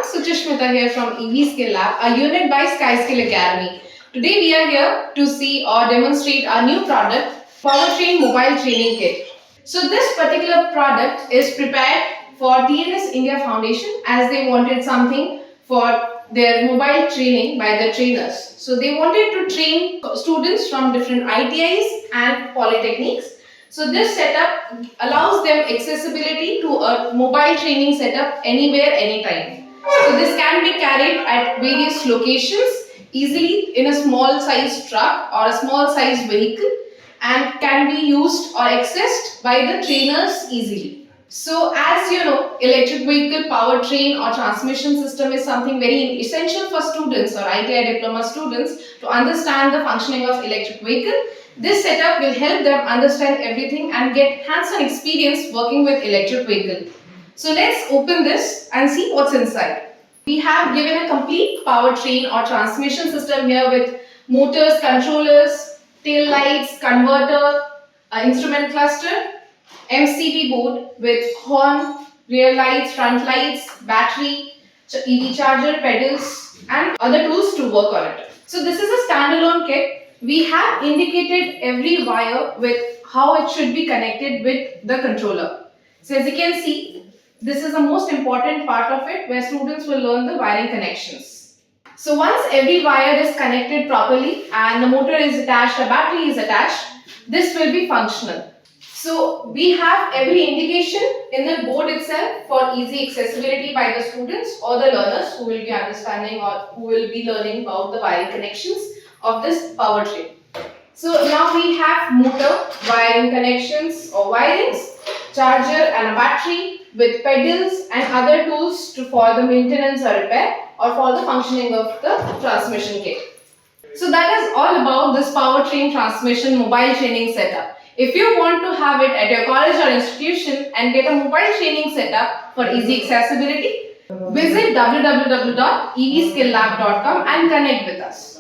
Suchishmita here from EVSKILLAB, a unit by SkyySkill Academy. Today we are here to see or demonstrate our new product, PowerTrain Mobile Training Kit. So this particular product is prepared for TNS India Foundation as they wanted something for their mobile training by the trainers. So they wanted to train students from different ITIs and polytechnics. So this setup allows them accessibility to a mobile training setup anywhere, anytime. So this can be carried at various locations easily in a small size truck or a small size vehicle and can be used or accessed by the trainers easily. So as you know, electric vehicle powertrain or transmission system is something very essential for students or ITI diploma students to understand the functioning of electric vehicle. This setup will help them understand everything and get hands-on experience working with electric vehicle. So let's open this and see what's inside. We have given a complete powertrain or transmission system here with motors, controllers, tail lights, converter, instrument cluster, MCB board with horn, rear lights, front lights, battery, EV charger, pedals and other tools to work on it. So this is a standalone kit. We have indicated every wire with how it should be connected with the controller. So as you can see, this is the most important part of it where students will learn the wiring connections. So once every wire is connected properly and the motor is attached, the battery is attached, this will be functional. So we have every indication in the board itself for easy accessibility by the students or the learners who will be understanding or who will be learning about the wiring connections of this powertrain. So now we have motor, wiring connections or wirings, charger and a battery with pedals and other tools for the maintenance or repair or for the functioning of the transmission kit. So that is all about this powertrain transmission mobile training setup. If you want to have it at your college or institution and get a mobile training setup for easy accessibility, visit www.evskilllab.com and connect with us.